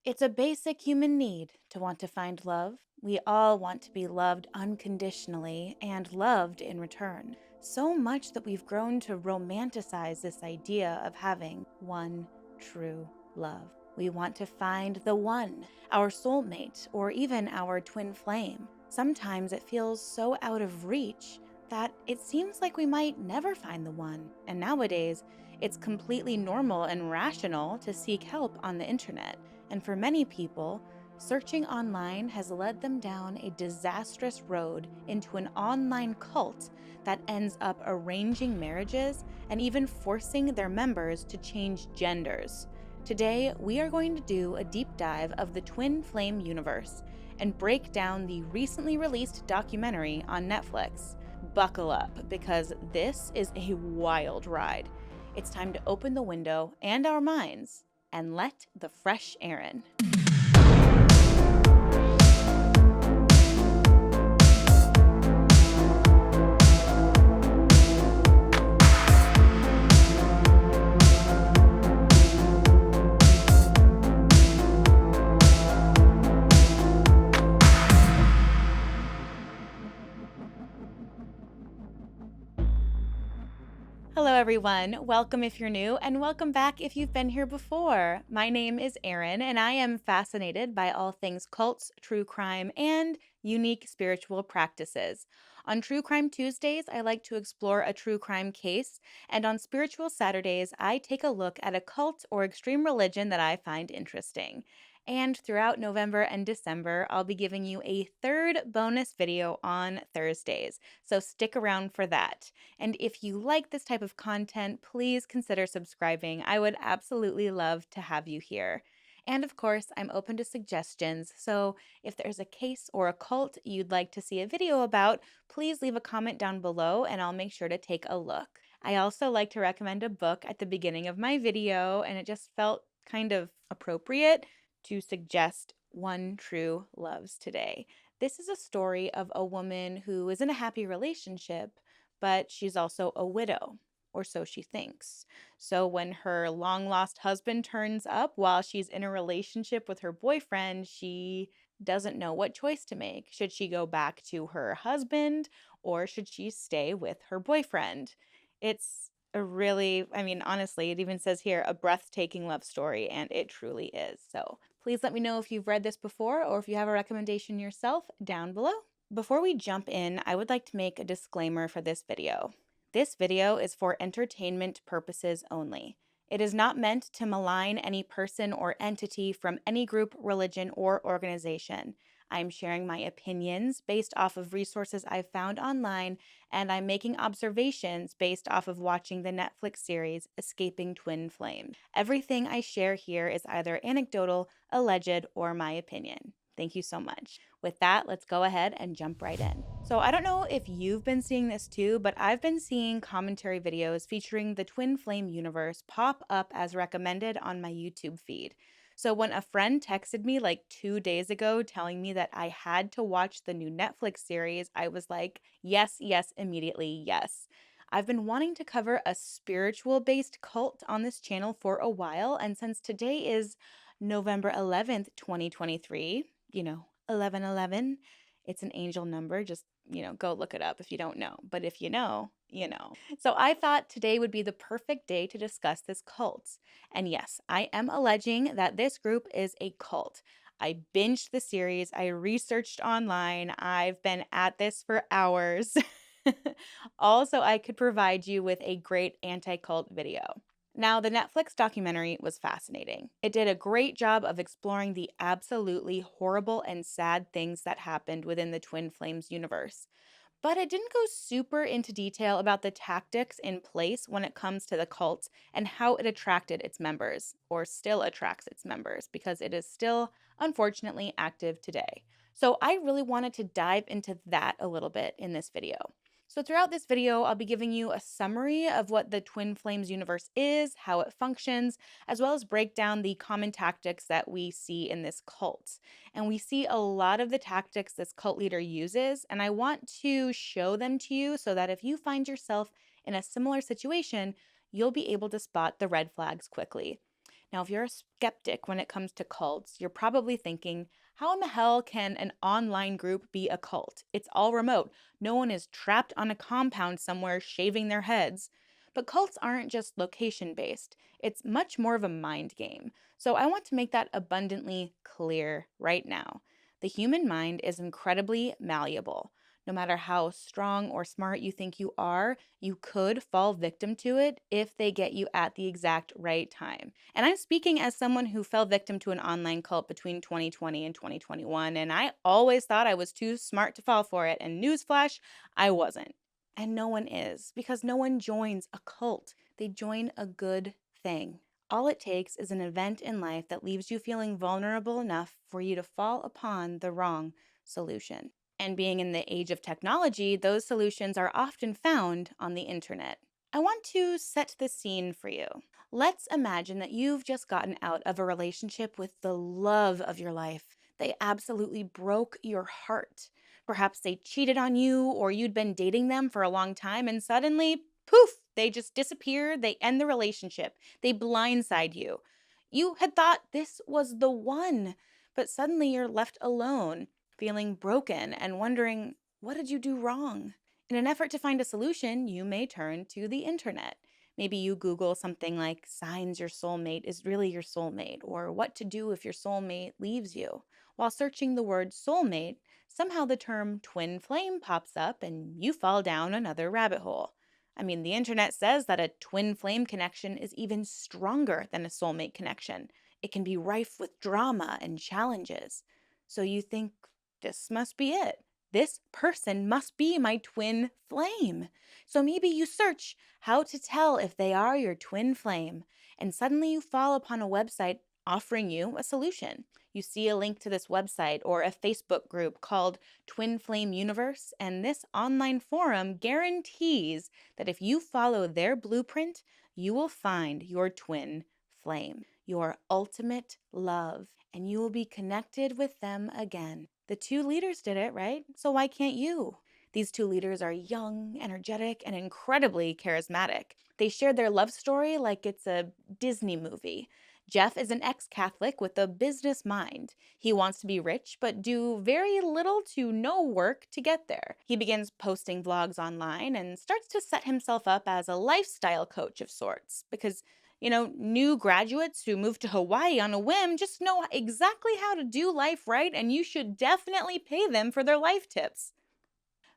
It's a basic human need to want to find love. We all want to be loved unconditionally and loved in return. So much that we've grown to romanticize this idea of having one true love. We want to find the one, our soulmate, or even our twin flame. Sometimes it feels so out of reach that it seems like we might never find the one. And nowadays, it's completely normal and rational to seek help on the internet. And for many people, searching online has led them down a disastrous road into an online cult that ends up arranging marriages and even forcing their members to change genders. Today, we are going to do a deep dive of the twin flame universe and break down the recently released documentary on Netflix. Buckle up, because this is a wild ride. It's time to open the window and our minds and let the fresh air in. Hello, everyone. Welcome if you're new, and welcome back if you've been here before. My name is Erin, and I am fascinated by all things cults, true crime, and unique spiritual practices. On True Crime Tuesdays, I like to explore a true crime case, and on Spiritual Saturdays, I take a look at a cult or extreme religion that I find interesting. And throughout November and December, I'll be giving you a third bonus video on Thursdays, so stick around for that. And if you like this type of content, please consider subscribing. I would absolutely love to have you here. And of course, I'm open to suggestions, so if there's a case or a cult you'd like to see a video about, please leave a comment down below and I'll make sure to take a look. I also like to recommend a book at the beginning of my video, and it just felt kind of appropriate to suggest One True Loves Today. This is a story of a woman who is in a happy relationship, but she's also a widow, or so she thinks. So when her long lost husband turns up while she's in a relationship with her boyfriend, she doesn't know what choice to make. Should she go back to her husband, or should she stay with her boyfriend? It's a really, honestly, it even says here a breathtaking love story, and it truly is. So please let me know if you've read this before or if you have a recommendation yourself down below. Before we jump in, I would like to make a disclaimer for this video. This video is for entertainment purposes only. It is not meant to malign any person or entity from any group, religion, or organization. I'm sharing my opinions based off of resources I've found online, and I'm making observations based off of watching the Netflix series Escaping Twin Flame. Everything I share here is either anecdotal, alleged, or my opinion. Thank you so much. With that, let's go ahead and jump right in. So I don't know if you've been seeing this too, but I've been seeing commentary videos featuring the twin flame universe pop up as recommended on my YouTube feed. So when a friend texted me like 2 days ago telling me that I had to watch the new Netflix series, I was like, yes, yes, immediately, yes. I've been wanting to cover a spiritual based cult on this channel for a while, and since today is November 11th, 2023, 1111. It's an angel number. Just, go look it up if you don't know. But if you know, you know. So I thought today would be the perfect day to discuss this cult. And yes, I am alleging that this group is a cult. I binged the series, I researched online, I've been at this for hours. Also, I could provide you with a great anti cult video. Now, the Netflix documentary was fascinating. It did a great job of exploring the absolutely horrible and sad things that happened within the Twin Flames universe. But it didn't go super into detail about the tactics in place when it comes to the cult and how it attracted its members, or still attracts its members, because it is still, unfortunately, active today. So I really wanted to dive into that a little bit in this video. So throughout this video, I'll be giving you a summary of what the Twin Flames universe is, how it functions, as well as break down the common tactics that we see in this cult. And we see a lot of the tactics this cult leader uses, and I want to show them to you so that if you find yourself in a similar situation, you'll be able to spot the red flags quickly. Now, if you're a skeptic when it comes to cults, you're probably thinking, how in the hell can an online group be a cult? It's all remote. No one is trapped on a compound somewhere shaving their heads. But cults aren't just location based, it's much more of a mind game. So I want to make that abundantly clear right now. The human mind is incredibly malleable. No matter how strong or smart you think you are, you could fall victim to it if they get you at the exact right time. And I'm speaking as someone who fell victim to an online cult between 2020 and 2021, and I always thought I was too smart to fall for it. And newsflash, I wasn't. And no one is, because no one joins a cult. They join a good thing. All it takes is an event in life that leaves you feeling vulnerable enough for you to fall upon the wrong solution. And being in the age of technology, those solutions are often found on the internet. I want to set the scene for you. Let's imagine that you've just gotten out of a relationship with the love of your life. They absolutely broke your heart. Perhaps they cheated on you, or you'd been dating them for a long time, and suddenly, poof, they just disappear. They end the relationship. They blindside you. You had thought this was the one, but suddenly you're left alone, feeling broken and wondering, what did you do wrong? In an effort to find a solution, you may turn to the internet. Maybe you Google something like signs your soulmate is really your soulmate, or what to do if your soulmate leaves you. While searching the word soulmate, somehow the term twin flame pops up and you fall down another rabbit hole. I mean, the internet says that a twin flame connection is even stronger than a soulmate connection. It can be rife with drama and challenges. So you think, this must be it. This person must be my twin flame. So maybe you search how to tell if they are your twin flame, and suddenly you fall upon a website offering you a solution. You see a link to this website or a Facebook group called Twin Flame Universe, and this online forum guarantees that if you follow their blueprint, you will find your twin flame, your ultimate love, and you will be connected with them again. The two leaders did it, right? So why can't you? These two leaders are young, energetic, and incredibly charismatic. They share their love story like it's a Disney movie. Jeff is an ex Catholic with a business mind. He wants to be rich, but do very little to no work to get there. He begins posting vlogs online and starts to set himself up as a lifestyle coach of sorts because new graduates who move to Hawaii on a whim just know exactly how to do life right, and you should definitely pay them for their life tips.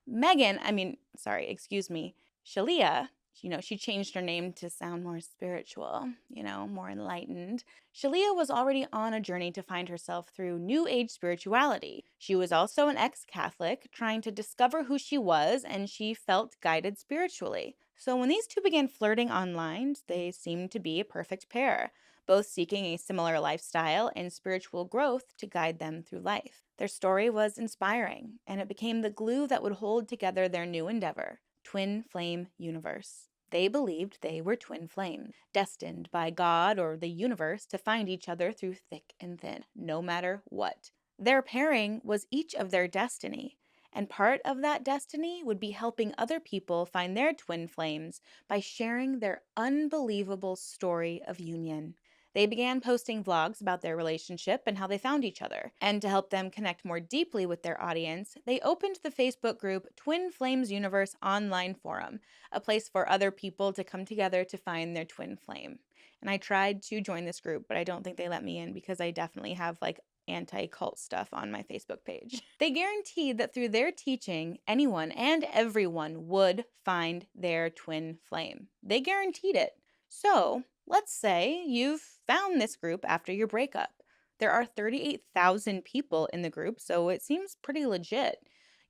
Excuse me, Shalia, she changed her name to sound more spiritual, more enlightened. Shalia was already on a journey to find herself through New Age spirituality. She was also an ex Catholic, trying to discover who she was, and she felt guided spiritually. So when these two began flirting online, they seemed to be a perfect pair, both seeking a similar lifestyle and spiritual growth to guide them through life. Their story was inspiring, and it became the glue that would hold together their new endeavor, Twin Flame Universe. They believed they were twin flames, destined by God or the universe to find each other through thick and thin, no matter what. Their pairing was each of their destiny, and part of that destiny would be helping other people find their twin flames by sharing their unbelievable story of union. They began posting vlogs about their relationship and how they found each other. And to help them connect more deeply with their audience, they opened the Facebook group Twin Flames Universe Online Forum, a place for other people to come together to find their twin flame. And I tried to join this group, but I don't think they let me in because I definitely have anti-cult stuff on my Facebook page. They guaranteed that through their teaching, anyone and everyone would find their twin flame. They guaranteed it. So, let's say you've found this group after your breakup. There are 38,000 people in the group, so it seems pretty legit.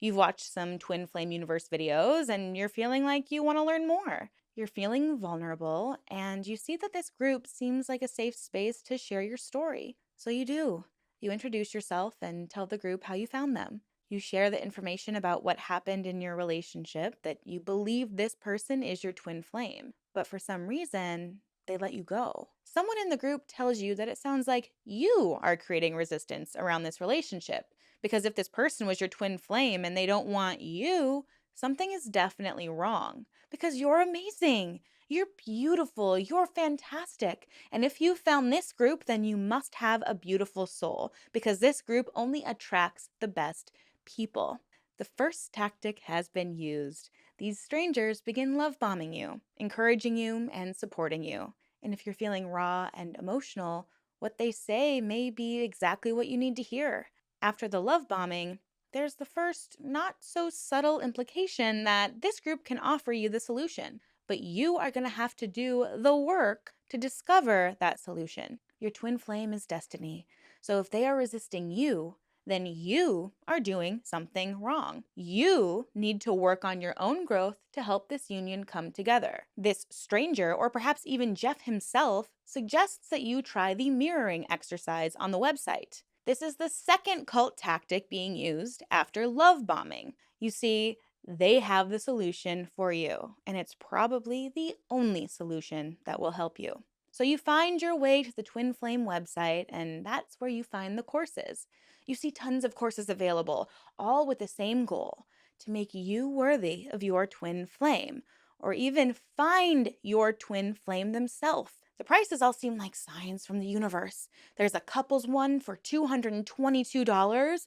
You've watched some Twin Flame Universe videos and you're feeling like you want to learn more. You're feeling vulnerable, and you see that this group seems like a safe space to share your story. So you do. You introduce yourself and tell the group how you found them. You share the information about what happened in your relationship, that you believe this person is your twin flame, but for some reason, they let you go. Someone in the group tells you that it sounds like you are creating resistance around this relationship, because if this person was your twin flame and they don't want you, something is definitely wrong, because you're amazing. You're beautiful. You're fantastic. And if you found this group, then you must have a beautiful soul because this group only attracts the best people. The first tactic has been used. These strangers begin love bombing you, encouraging you, and supporting you. And if you're feeling raw and emotional, what they say may be exactly what you need to hear. After the love bombing, there's the first, not so subtle implication that this group can offer you the solution, but you are going to have to do the work to discover that solution. Your twin flame is destiny. So if they are resisting you, then you are doing something wrong. You need to work on your own growth to help this union come together. This stranger, or perhaps even Jeff himself, suggests that you try the mirroring exercise on the website. This is the second cult tactic being used after love bombing. You see, they have the solution for you, and it's probably the only solution that will help you. So you find your way to the Twin Flame website, and that's where you find the courses. You see tons of courses available, all with the same goal, to make you worthy of your twin flame, or even find your twin flame themselves. The prices all seem like signs from the universe. There's a couples one for $222.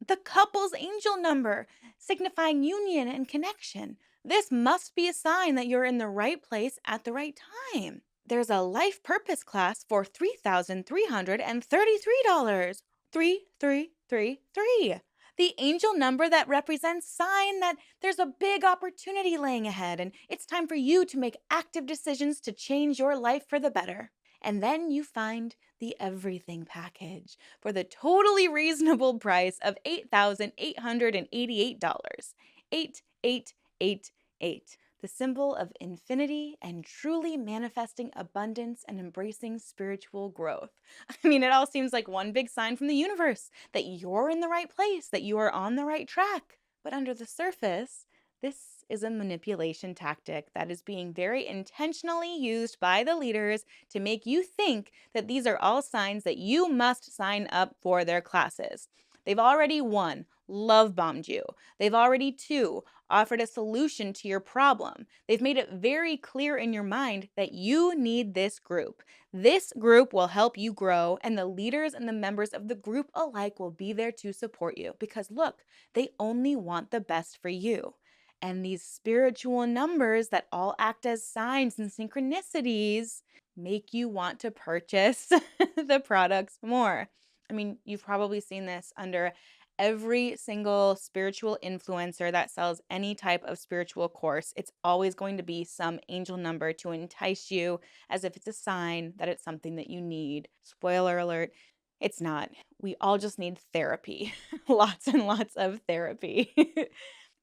The couple's angel number, signifying union and connection. This must be a sign that you're in the right place at the right time. There's a life purpose class for $3,333. 3333. The angel number that represents sign that there's a big opportunity laying ahead and it's time for you to make active decisions to change your life for the better. And then you find the everything package for the totally reasonable price of $8,888. 8888. The symbol of infinity and truly manifesting abundance and embracing spiritual growth. I mean, it all seems like one big sign from the universe that you're in the right place, that you are on the right track. But under the surface, this is a manipulation tactic that is being very intentionally used by the leaders to make you think that these are all signs that you must sign up for their classes. They've already, one, love bombed you. They've already, two, offered a solution to your problem. They've made it very clear in your mind that you need this group. This group will help you grow, and the leaders and the members of the group alike will be there to support you because look, they only want the best for you. And these spiritual numbers that all act as signs and synchronicities make you want to purchase the products more. I mean, you've probably seen this under every single spiritual influencer that sells any type of spiritual course. It's always going to be some angel number to entice you as if it's a sign that it's something that you need. Spoiler alert, it's not. We all just need therapy. Lots and lots of therapy.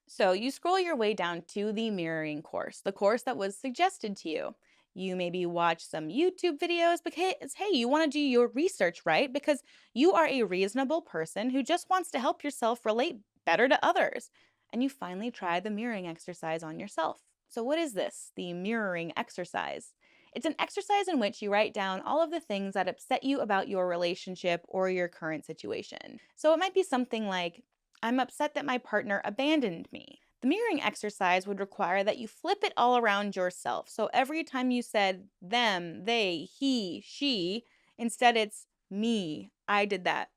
So you scroll your way down to the mirroring course, the course that was suggested to you. You maybe watch some YouTube videos because, hey, you want to do your research, right? Because you are a reasonable person who just wants to help yourself relate better to others. And you finally try the mirroring exercise on yourself. So, what is this, the mirroring exercise? It's an exercise in which you write down all of the things that upset you about your relationship or your current situation. So, it might be something like, I'm upset that my partner abandoned me. The mirroring exercise would require that you flip it all around yourself. So every time you said them, they, he, she, instead it's me, I did that,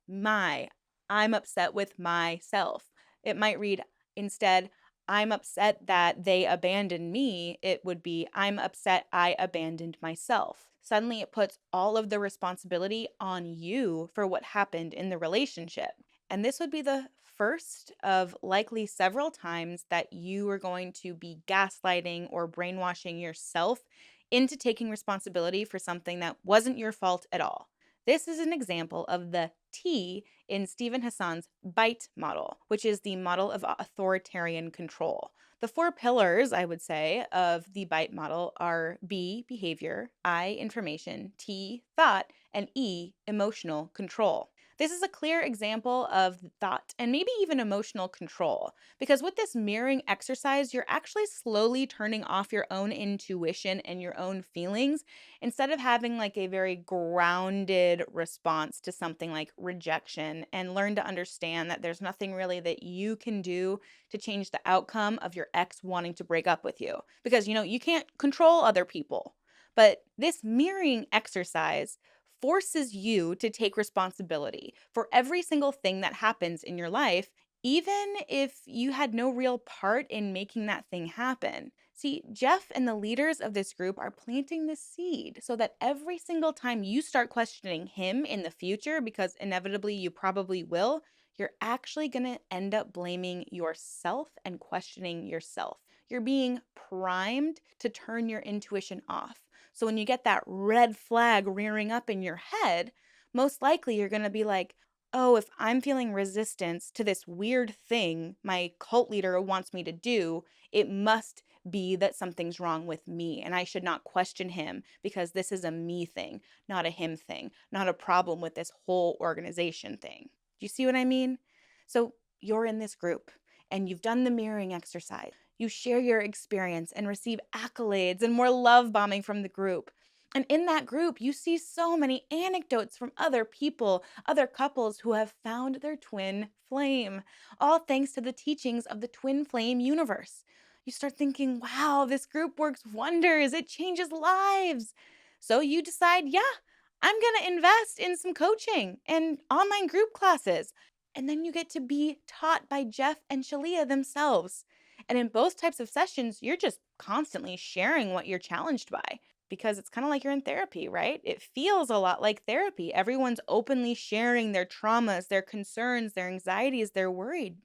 I'm upset with myself. It might read instead, I'm upset that they abandoned me. It would be, I'm upset I abandoned myself. Suddenly it puts all of the responsibility on you for what happened in the relationship. And this would be the first of likely several times that you are going to be gaslighting or brainwashing yourself into taking responsibility for something that wasn't your fault at all. This is an example of the T in Stephen Hassan's BITE model, which is the model of authoritarian control. The four pillars, I would say, of the BITE model are B, behavior, I, information, T, thought, and E, emotional control. This is a clear example of thought and maybe even emotional control. Because with this mirroring exercise, you're actually slowly turning off your own intuition and your own feelings instead of having like a very grounded response to something like rejection, and learn to understand that there's nothing really that you can do to change the outcome of your ex wanting to break up with you. Because, you can't control other people. But this mirroring exercise forces you to take responsibility for every single thing that happens in your life, even if you had no real part in making that thing happen. See, Jeff and the leaders of this group are planting the seed so that every single time you start questioning him in the future, because inevitably you probably will, you're actually going to end up blaming yourself and questioning yourself. You're being primed to turn your intuition off. So when you get that red flag rearing up in your head, most likely you're going to be like, oh, if I'm feeling resistance to this weird thing my cult leader wants me to do, it must be that something's wrong with me and I should not question him because this is a me thing, not a him thing, not a problem with this whole organization thing. Do you see what I mean? So you're in this group and you've done the mirroring exercise. You share your experience and receive accolades and more love bombing from the group. And in that group, you see so many anecdotes from other people, other couples who have found their twin flame, all thanks to the teachings of the twin flame universe. You start thinking, wow, this group works wonders. It changes lives. So you decide, yeah, I'm going to invest in some coaching and online group classes. And then you get to be taught by Jeff and Shalia themselves. And in both types of sessions, you're just constantly sharing what you're challenged by, because it's kind of like you're in therapy, right? It feels a lot like therapy. Everyone's openly sharing their traumas, their concerns, their anxieties, they're worried.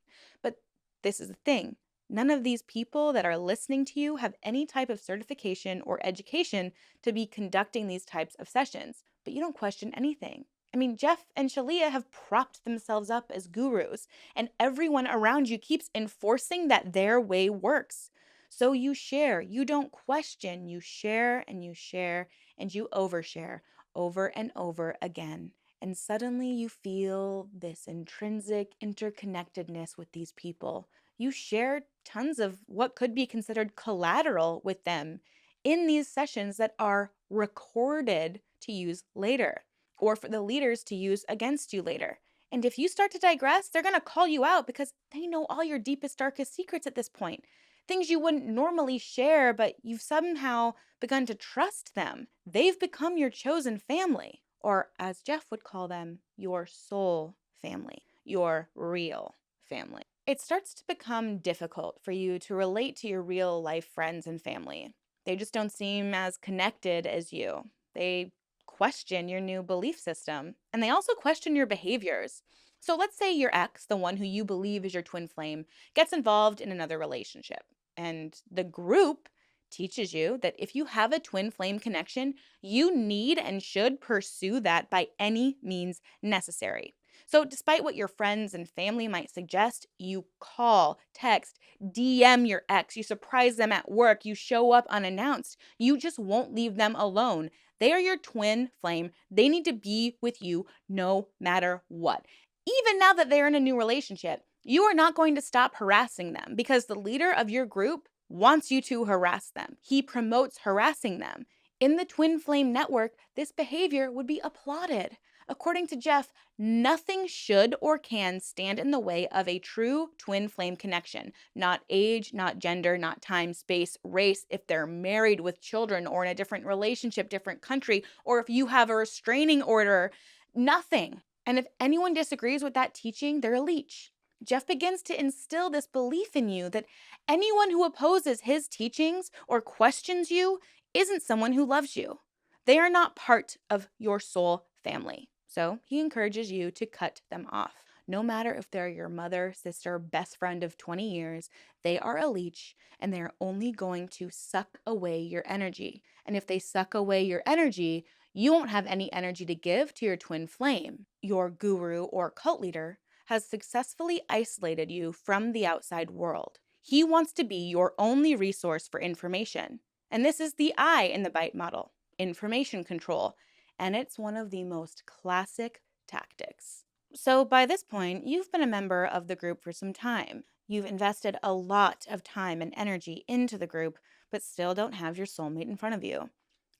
But this is the thing. None of these people that are listening to you have any type of certification or education to be conducting these types of sessions, but you don't question anything. I mean, Jeff and Shalia have propped themselves up as gurus, and everyone around you keeps enforcing that their way works. So you share, you don't question, you share and you share and you overshare over and over again. And suddenly you feel this intrinsic interconnectedness with these people. You share tons of what could be considered collateral with them in these sessions that are recorded to use later, or for the leaders to use against you later. And if you start to digress, they're going to call you out because they know all your deepest, darkest secrets at this point. Things you wouldn't normally share, but you've somehow begun to trust them. They've become your chosen family, or as Jeff would call them, your soul family, your real family. It starts to become difficult for you to relate to your real life friends and family. They just don't seem as connected as you. They question your new belief system, and they also question your behaviors. So let's say your ex, the one who you believe is your twin flame, gets involved in another relationship, and the group teaches you that if you have a twin flame connection, you need and should pursue that by any means necessary. So, despite what your friends and family might suggest, you call, text, DM your ex, you surprise them at work, you show up unannounced, you just won't leave them alone. They are your twin flame. They need to be with you no matter what. Even now that they're in a new relationship, you are not going to stop harassing them because the leader of your group wants you to harass them. He promotes harassing them. In the twin flame network, this behavior would be applauded. According to Jeff, nothing should or can stand in the way of a true twin flame connection. Not age, not gender, not time, space, race, if they're married with children or in a different relationship, different country, or if you have a restraining order, nothing. And if anyone disagrees with that teaching, they're a leech. Jeff begins to instill this belief in you that anyone who opposes his teachings or questions you isn't someone who loves you. They are not part of your soul family. So he encourages you to cut them off. No matter if they're your mother, sister, best friend of 20 years, they are a leech and they're only going to suck away your energy. And if they suck away your energy, you won't have any energy to give to your twin flame. Your guru or cult leader has successfully isolated you from the outside world. He wants to be your only resource for information. And this is the I in the bite model, information control. And it's one of the most classic tactics. So, by this point, you've been a member of the group for some time. You've invested a lot of time and energy into the group, but still don't have your soulmate in front of you.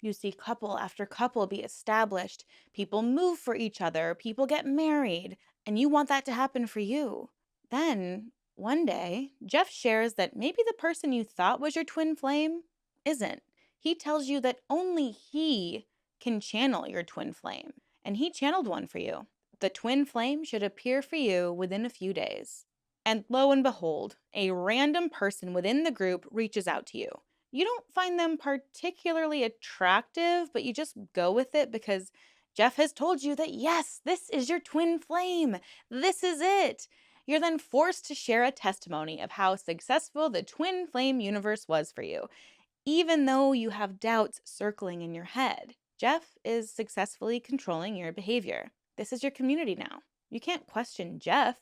You see couple after couple be established, people move for each other, people get married, and you want that to happen for you. Then, one day, Jeff shares that maybe the person you thought was your twin flame isn't. He tells you that only he can channel your twin flame, and he channeled one for you. The twin flame should appear for you within a few days. And lo and behold, a random person within the group reaches out to you. You don't find them particularly attractive, but you just go with it because Jeff has told you that yes, this is your twin flame. This is it. You're then forced to share a testimony of how successful the twin flame universe was for you, even though you have doubts circling in your head. Jeff is successfully controlling your behavior. This is your community now. You can't question Jeff.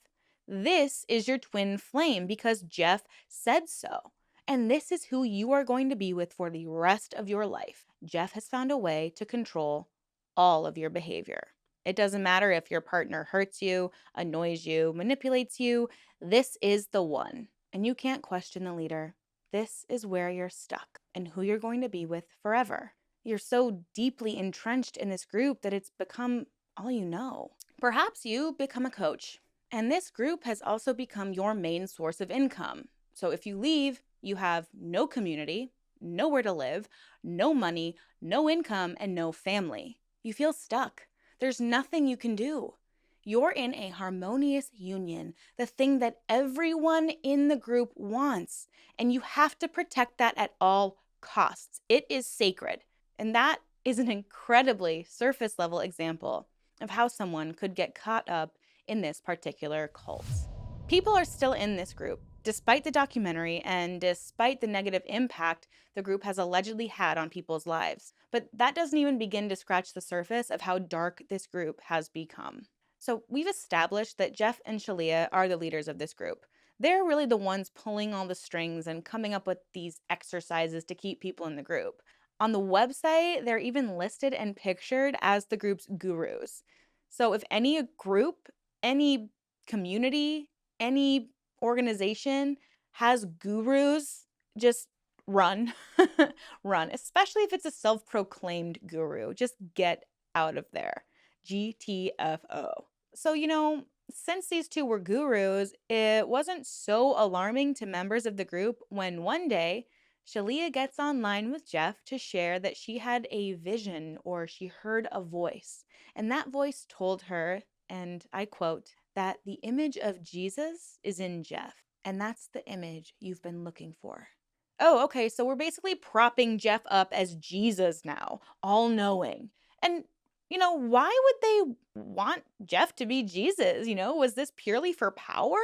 This is your twin flame because Jeff said so. And this is who you are going to be with for the rest of your life. Jeff has found a way to control all of your behavior. It doesn't matter if your partner hurts you, annoys you, manipulates you. This is the one. And you can't question the leader. This is where you're stuck and who you're going to be with forever. You're so deeply entrenched in this group that it's become all you know. Perhaps you become a coach, and this group has also become your main source of income. So if you leave, you have no community, nowhere to live, no money, no income, and no family. You feel stuck. There's nothing you can do. You're in a harmonious union, the thing that everyone in the group wants, and you have to protect that at all costs. It is sacred. And that is an incredibly surface level example of how someone could get caught up in this particular cult. People are still in this group, despite the documentary and despite the negative impact the group has allegedly had on people's lives. But that doesn't even begin to scratch the surface of how dark this group has become. So we've established that Jeff and Shalia are the leaders of this group. They're really the ones pulling all the strings and coming up with these exercises to keep people in the group. On the website, they're even listed and pictured as the group's gurus. So if any group, any community, any organization has gurus, just run. Run, especially if it's a self proclaimed guru. Just get out of there. GTFO. So, since these two were gurus, it wasn't so alarming to members of the group when one day Shalia gets online with Jeff to share that she had a vision or she heard a voice. And that voice told her, and I quote, that the image of Jesus is in Jeff. And that's the image you've been looking for. Oh, okay. So we're basically propping Jeff up as Jesus now, all knowing. And, why would they want Jeff to be Jesus? Was this purely for power?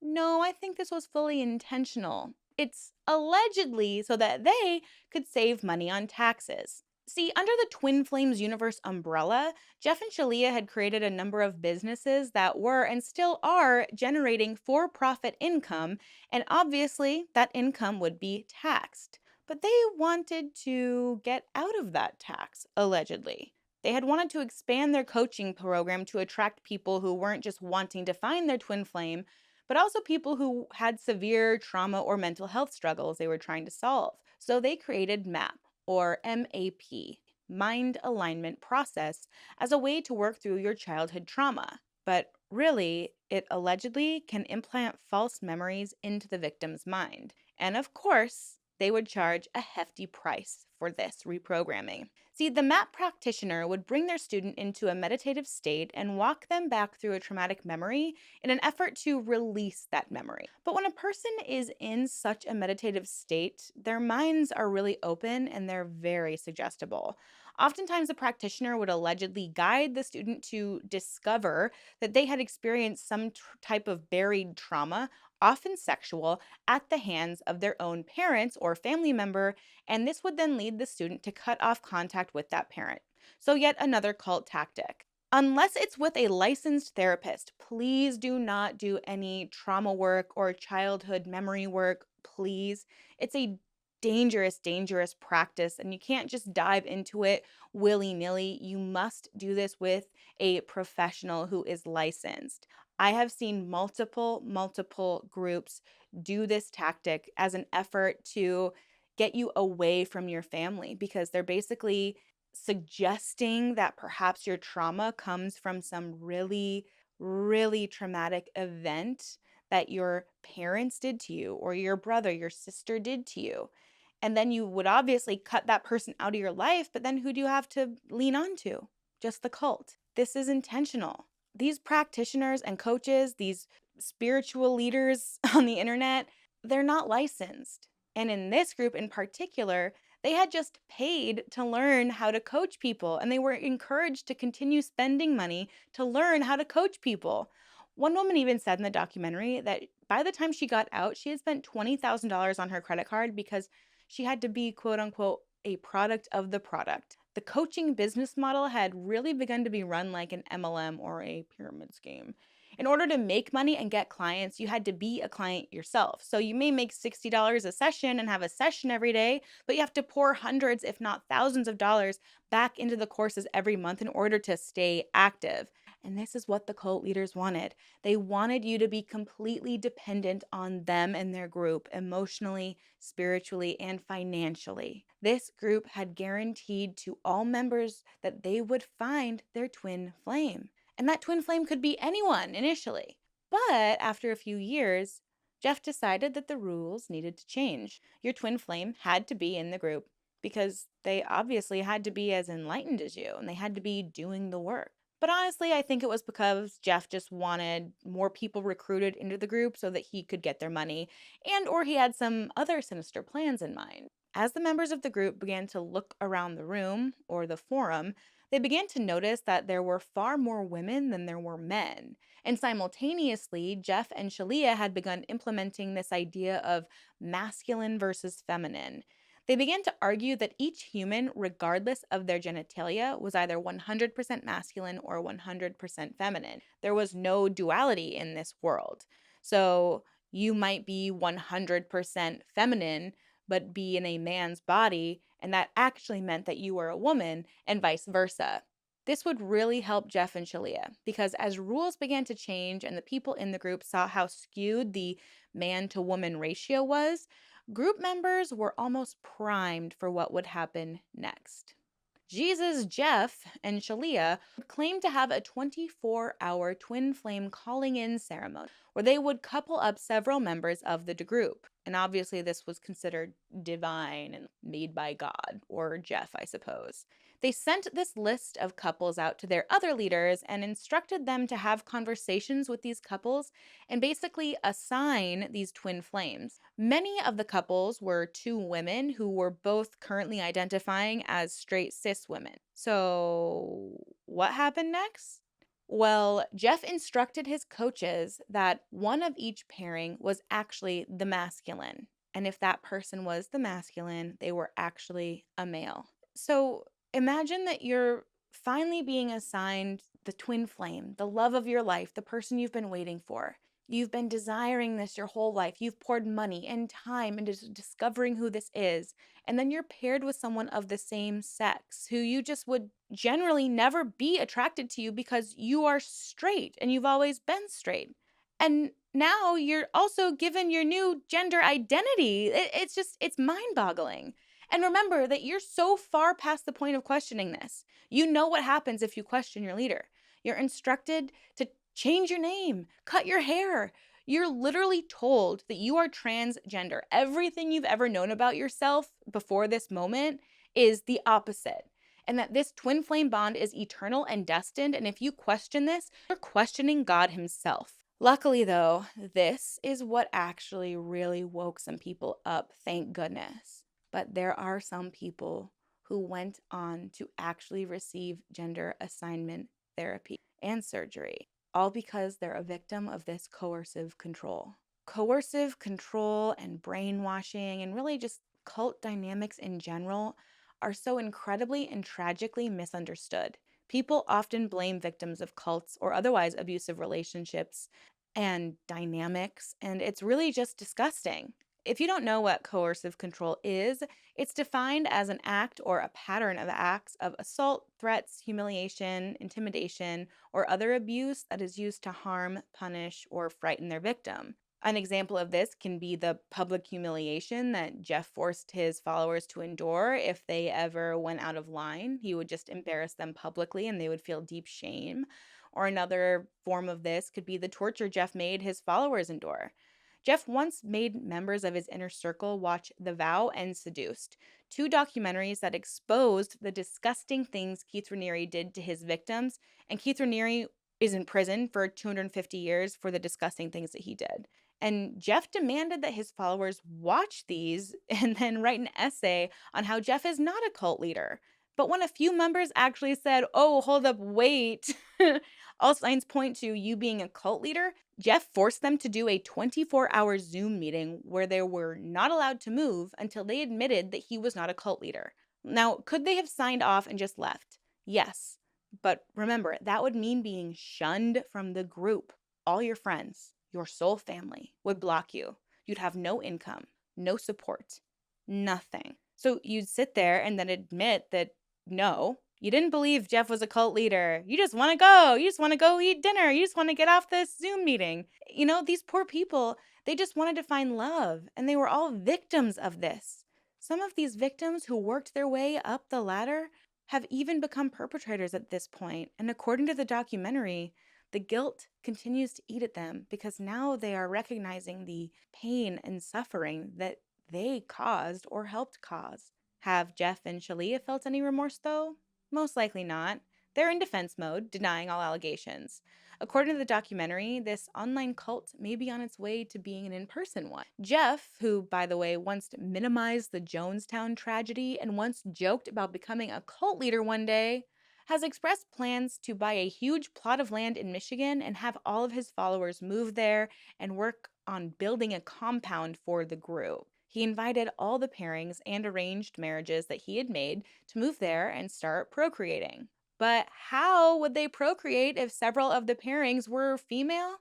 No, I think this was fully intentional. It's allegedly so that they could save money on taxes. See, under the Twin Flames universe umbrella, Jeff and Shalia had created a number of businesses that were and still are generating for profit income, and obviously that income would be taxed. But they wanted to get out of that tax, allegedly. They had wanted to expand their coaching program to attract people who weren't just wanting to find their twin flame, but also people who had severe trauma or mental health struggles they were trying to solve. So they created MAP, or MAP, Mind Alignment Process, as a way to work through your childhood trauma. But really, it allegedly can implant false memories into the victim's mind. And of course, they would charge a hefty price for this reprogramming. See, the MAP practitioner would bring their student into a meditative state and walk them back through a traumatic memory in an effort to release that memory. But when a person is in such a meditative state, their minds are really open and they're very suggestible. Oftentimes, the practitioner would allegedly guide the student to discover that they had experienced some type of buried trauma, often sexual, at the hands of their own parents or family member, and this would then lead the student to cut off contact with that parent. So, yet another cult tactic. Unless it's with a licensed therapist, please do not do any trauma work or childhood memory work, please. It's a dangerous, dangerous practice, and you can't just dive into it willy nilly. You must do this with a professional who is licensed. I have seen multiple groups do this tactic as an effort to get you away from your family because they're basically suggesting that perhaps your trauma comes from some really, really traumatic event that your parents did to you or your brother, your sister did to you. And then you would obviously cut that person out of your life, but then who do you have to lean on to? Just the cult. This is intentional. These practitioners and coaches, these spiritual leaders on the internet, they're not licensed. And in this group in particular, they had just paid to learn how to coach people, and they were encouraged to continue spending money to learn how to coach people. One woman even said in the documentary that by the time she got out, she had spent $20,000 on her credit card because she had to be, quote unquote, a product of the product. The coaching business model had really begun to be run like an MLM or a pyramid scheme. In order to make money and get clients, you had to be a client yourself. So you may make $60 a session and have a session every day, but you have to pour hundreds, if not thousands of dollars back into the courses every month in order to stay active. And this is what the cult leaders wanted. They wanted you to be completely dependent on them and their group emotionally, spiritually, and financially. This group had guaranteed to all members that they would find their twin flame. And that twin flame could be anyone initially. But after a few years, Jeff decided that the rules needed to change. Your twin flame had to be in the group because they obviously had to be as enlightened as you and they had to be doing the work. But honestly, I think it was because Jeff just wanted more people recruited into the group so that he could get their money, and or he had some other sinister plans in mind. As the members of the group began to look around the room or the forum, they began to notice that there were far more women than there were men. And simultaneously, Jeff and Shalia had begun implementing this idea of masculine versus feminine. They began to argue that each human, regardless of their genitalia, was either 100% masculine or 100% feminine. There was no duality in this world. So you might be 100% feminine, but be in a man's body, and that actually meant that you were a woman, and vice versa. This would really help Jeff and Shalia because as rules began to change and the people in the group saw how skewed the man to woman ratio was, group members were almost primed for what would happen next. Jesus, Jeff, and Shalia claimed to have a 24-hour twin flame calling in ceremony where they would couple up several members of the group. And obviously, this was considered divine and made by God, or Jeff, I suppose. They sent this list of couples out to their other leaders and instructed them to have conversations with these couples and basically assign these twin flames. Many of the couples were two women who were both currently identifying as straight cis women. So, what happened next? Well, Jeff instructed his coaches that one of each pairing was actually the masculine. And if that person was the masculine, they were actually a male. So imagine that you're finally being assigned the twin flame, the love of your life, the person you've been waiting for. You've been desiring this your whole life. You've poured money and time into discovering who this is. And then you're paired with someone of the same sex who you just would generally never be attracted to you because you are straight and you've always been straight. And now you're also given your new gender identity. It's mind boggling. And remember that you're so far past the point of questioning this. You know what happens if you question your leader. You're instructed to change your name, cut your hair. You're literally told that you are transgender. Everything you've ever known about yourself before this moment is the opposite. And that this twin flame bond is eternal and destined. And if you question this, you're questioning God Himself. Luckily, though, this is what actually really woke some people up, thank goodness. But there are some people who went on to actually receive gender assignment therapy and surgery, all because they're a victim of this coercive control. Coercive control and brainwashing and really just cult dynamics in general are so incredibly and tragically misunderstood. People often blame victims of cults or otherwise abusive relationships and dynamics, and it's really just disgusting. If you don't know what coercive control is, it's defined as an act or a pattern of acts of assault, threats, humiliation, intimidation, or other abuse that is used to harm, punish, or frighten their victim. An example of this can be the public humiliation that Jeff forced his followers to endure if they ever went out of line. He would just embarrass them publicly and they would feel deep shame. Or another form of this could be the torture Jeff made his followers endure. Jeff once made members of his inner circle watch The Vow and Seduced, two documentaries that exposed the disgusting things Keith Raniere did to his victims, and Keith Raniere is in prison for 250 years for the disgusting things that he did. And Jeff demanded that his followers watch these and then write an essay on how Jeff is not a cult leader. But when a few members actually said, "Oh, hold up, wait," all signs point to you being a cult leader, Jeff forced them to do a 24-hour Zoom meeting where they were not allowed to move until they admitted that he was not a cult leader. Now, could they have signed off and just left? Yes. But remember, that would mean being shunned from the group. All your friends, your soul family would block you. You'd have no income, no support, nothing. So you'd sit there and then admit that no, you didn't believe Jeff was a cult leader. You just want to go. You just want to go eat dinner. You just want to get off this Zoom meeting. These poor people, they just wanted to find love, and they were all victims of this. Some of these victims who worked their way up the ladder have even become perpetrators at this point. And according to the documentary, the guilt continues to eat at them because now they are recognizing the pain and suffering that they caused or helped cause. Have Jeff and Shalia felt any remorse, though? Most likely not. They're in defense mode, denying all allegations. According to the documentary, this online cult may be on its way to being an in person one. Jeff, who, by the way, once minimized the Jonestown tragedy and once joked about becoming a cult leader one day, has expressed plans to buy a huge plot of land in Michigan and have all of his followers move there and work on building a compound for the group. He invited all the pairings and arranged marriages that he had made to move there and start procreating. But how would they procreate if several of the pairings were female?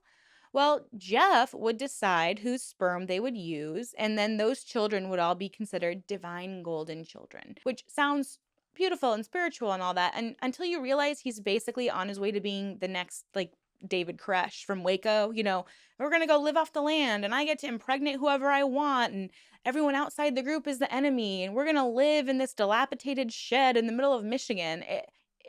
Well, Jeff would decide whose sperm they would use, and then those children would all be considered divine golden children, which sounds beautiful and spiritual and all that. And until you realize he's basically on his way to being the next, like, David Koresh from Waco, we're going to go live off the land and I get to impregnate whoever I want. And everyone outside the group is the enemy. And we're going to live in this dilapidated shed in the middle of Michigan.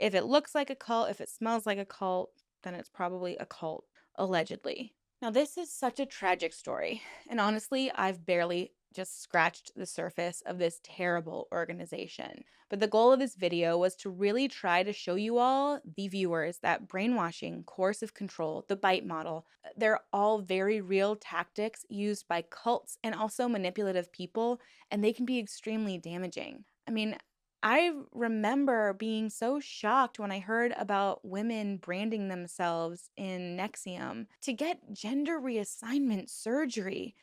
If it looks like a cult, if it smells like a cult, then it's probably a cult, allegedly. Now, this is such a tragic story, and honestly, I've barely just scratched the surface of this terrible organization. But the goal of this video was to really try to show you all, the viewers, that brainwashing, coercive control, the bite model, they're all very real tactics used by cults and also manipulative people, and they can be extremely damaging. I mean, I remember being so shocked when I heard about women branding themselves in Nexium to get gender reassignment surgery.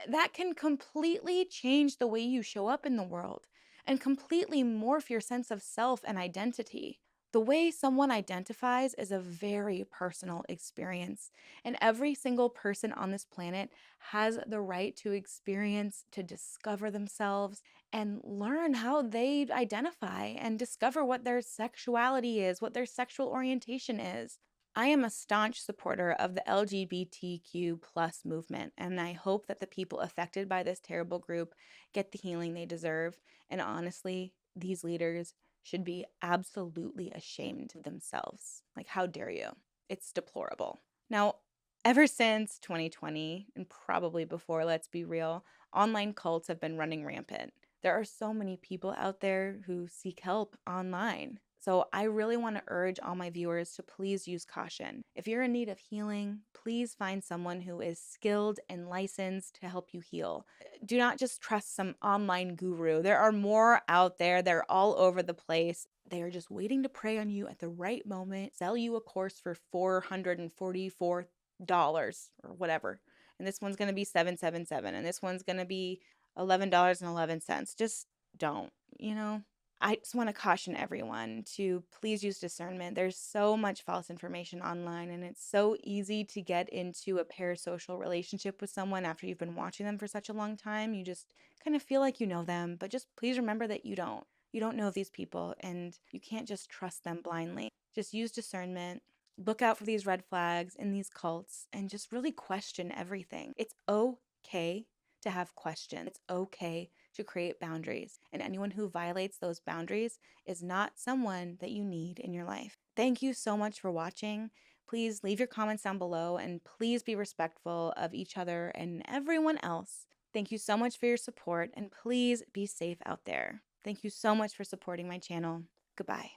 That can completely change the way you show up in the world and completely morph your sense of self and identity. The way someone identifies is a very personal experience, and every single person on this planet has the right to experience, to discover themselves, and learn how they identify and discover what their sexuality is, what their sexual orientation is. I am a staunch supporter of the LGBTQ plus movement, and I hope that the people affected by this terrible group get the healing they deserve. And honestly, these leaders should be absolutely ashamed of themselves. Like, how dare you? It's deplorable. Now, ever since 2020, and probably before, let's be real, online cults have been running rampant. There are so many people out there who seek help online. So I really want to urge all my viewers to please use caution. If you're in need of healing, please find someone who is skilled and licensed to help you heal. Do not just trust some online guru. There are more out there. They're all over the place. They are just waiting to prey on you at the right moment, sell you a course for $444 or whatever. And this one's going to be $777 and this one's going to be $11.11. Just don't, you know? I just want to caution everyone to please use discernment. There's so much false information online, and it's so easy to get into a parasocial relationship with someone after you've been watching them for such a long time. You just kind of feel like you know them, but just please remember that you don't. You don't know these people, and you can't just trust them blindly. Just use discernment. Look out for these red flags in these cults and just really question everything. It's okay to have questions. It's okay to create boundaries. And anyone who violates those boundaries is not someone that you need in your life. Thank you so much for watching. Please leave your comments down below and please be respectful of each other and everyone else. Thank you so much for your support and please be safe out there. Thank you so much for supporting my channel. Goodbye.